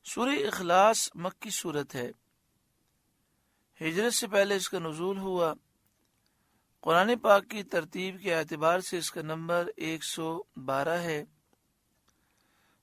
سورہ اخلاص مکی صورت ہے۔ ہجرت سے پہلے اس کا نزول ہوا۔ قرآن پاک کی ترتیب کے اعتبار سے اس کا نمبر 112 ہے۔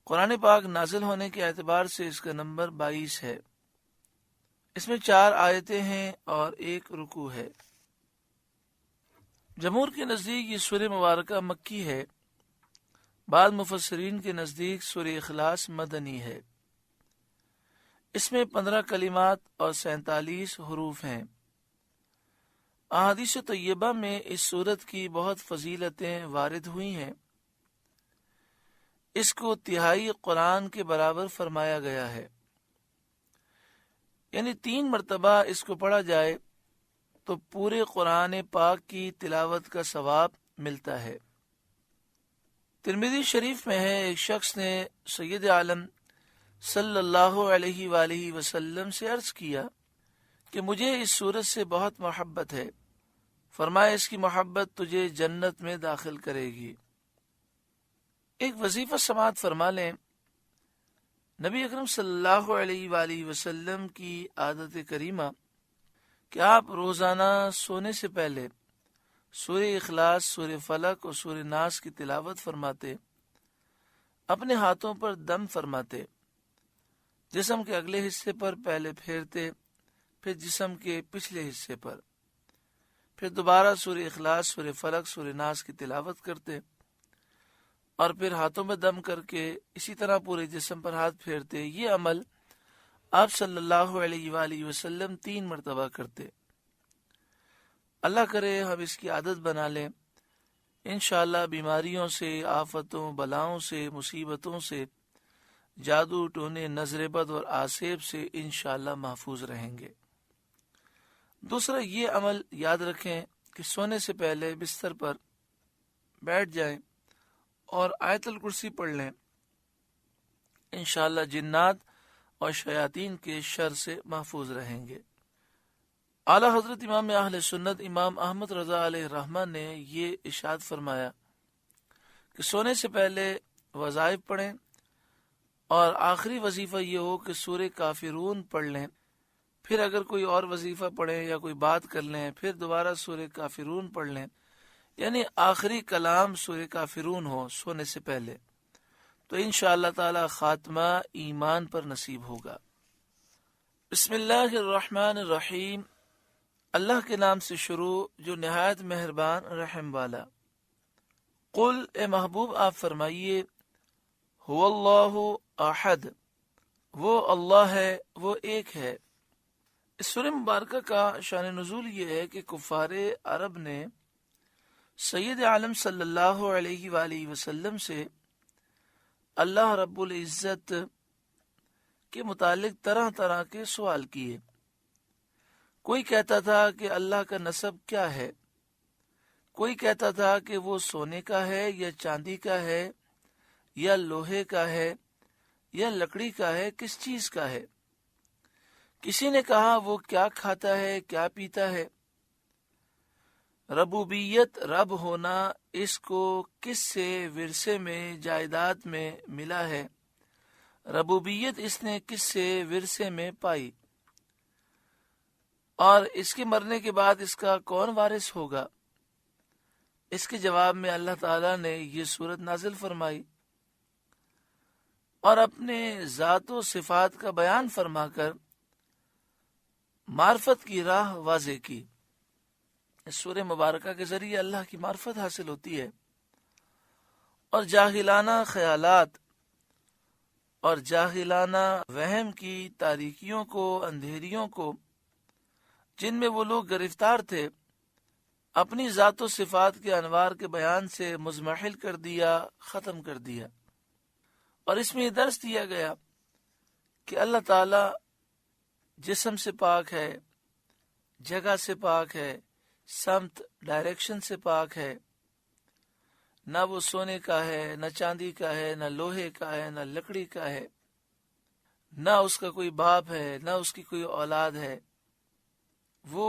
قرآن پاک نازل ہونے کے اعتبار سے اس کا نمبر 22 ہے۔ اس میں 4 آیتیں ہیں اور 1 رکوع ہے۔ جمہور کے نزدیک یہ سورہ مبارکہ مکی ہے۔ بعض مفسرین کے نزدیک سورہ اخلاص مدنی ہے۔ اس میں 15 کلمات اور 47 حروف ہیں۔ احادیث طیبہ میں اس سورت کی بہت فضیلتیں وارد ہوئی ہیں۔ اس کو تہائی قرآن کے برابر فرمایا گیا ہے، یعنی 3 مرتبہ اس کو پڑھا جائے تو پورے قرآن پاک کی تلاوت کا ثواب ملتا ہے۔ ترمذی شریف میں ہے، ایک شخص نے سید عالم صلی اللہ علیہ وآلہ وسلم سے عرض کیا کہ مجھے اس سورت سے بہت محبت ہے۔ فرمایا اس کی محبت تجھے جنت میں داخل کرے گی۔ ایک وظیفہ سماعت فرما لیں۔ نبی اکرم صلی اللہ علیہ وآلہ وسلم کی عادت کریمہ کہ آپ روزانہ سونے سے پہلے سورہ اخلاص، سورہ فلق اور سورہ ناس کی تلاوت فرماتے، اپنے ہاتھوں پر دم فرماتے، جسم کے اگلے حصے پر پہلے پھیرتے، پھر جسم کے پچھلے حصے پر، پھر دوبارہ سورہ اخلاص، سورہ فلق، سورہ ناس کی تلاوت کرتے، اور پھر ہاتھوں میں دم کر کے اسی طرح پورے جسم پر ہاتھ پھیرتے۔ یہ عمل آپ صلی اللہ علیہ وآلہ وسلم 3 مرتبہ کرتے۔ اللہ کرے ہم اس کی عادت بنا لیں، انشاءاللہ بیماریوں سے، آفتوں، بلاؤں سے، مصیبتوں سے، جادو ٹونے، نظر بد اور آسیب سے انشاءاللہ محفوظ رہیں گے۔ دوسرا یہ عمل یاد رکھیں کہ سونے سے پہلے بستر پر بیٹھ جائیں اور آیت الکرسی پڑھ لیں، انشاءاللہ جنات اور شیاطین کے شر سے محفوظ رہیں گے۔ اعلی حضرت امام اہل سنت امام احمد رضا علیہ الرحمہ نے یہ ارشاد فرمایا کہ سونے سے پہلے وظائف پڑھیں، اور آخری وظیفہ یہ ہو کہ سورہ کافرون پڑھ لیں، پھر اگر کوئی اور وظیفہ پڑھیں یا کوئی بات کر لیں، پھر دوبارہ سورہ کافرون پڑھ لیں، یعنی آخری کلام سورہ کافرون ہو سونے سے پہلے، تو انشاءاللہ تعالی خاتمہ ایمان پر نصیب ہوگا۔ بسم اللہ الرحمن الرحیم، اللہ کے نام سے شروع جو نہایت مہربان رحم والا۔ قل، اے محبوب آپ فرمائیے، هو اللہ احد، وہ اللہ ہے، وہ ایک ہے۔ اس سورہ مبارکہ کا شان نزول یہ ہے کہ کفار عرب نے سید عالم صلی اللہ علیہ وآلہ وسلم سے اللہ رب العزت کے متعلق طرح طرح کے سوال کیے۔ کوئی کہتا تھا کہ اللہ کا نسب کیا ہے، کوئی کہتا تھا کہ وہ سونے کا ہے یا چاندی کا ہے یا لوہے کا ہے یا لکڑی کا ہے، کس چیز کا ہے۔ کسی نے کہا وہ کیا کھاتا ہے، کیا پیتا ہے۔ ربوبیت، رب ہونا، اس کو کس سے ورثے میں، جائیداد میں ملا ہے، ربوبیت اس نے کس سے ورثے میں پائی، اور اس کے مرنے کے بعد اس کا کون وارث ہوگا۔ اس کے جواب میں اللہ تعالیٰ نے یہ سورت نازل فرمائی اور اپنے ذات و صفات کا بیان فرما کر معرفت کی راہ واضح کی۔ اس سورہ مبارکہ کے ذریعے اللہ کی معرفت حاصل ہوتی ہے، اور جاہلانہ خیالات اور جاہلانہ وہم کی تاریکیوں کو، اندھیریوں کو، جن میں وہ لوگ گرفتار تھے، اپنی ذات و صفات کے انوار کے بیان سے مزمحل کر دیا، ختم کر دیا۔ اور اس میں یہ درس دیا گیا کہ اللہ تعالی جسم سے پاک ہے، جگہ سے پاک ہے، سمت، ڈائریکشن سے پاک ہے، نہ وہ سونے کا ہے، نہ چاندی کا ہے، نہ لوہے کا ہے، نہ لکڑی کا ہے، نہ اس کا کوئی باپ ہے، نہ اس کی کوئی اولاد ہے۔ وہ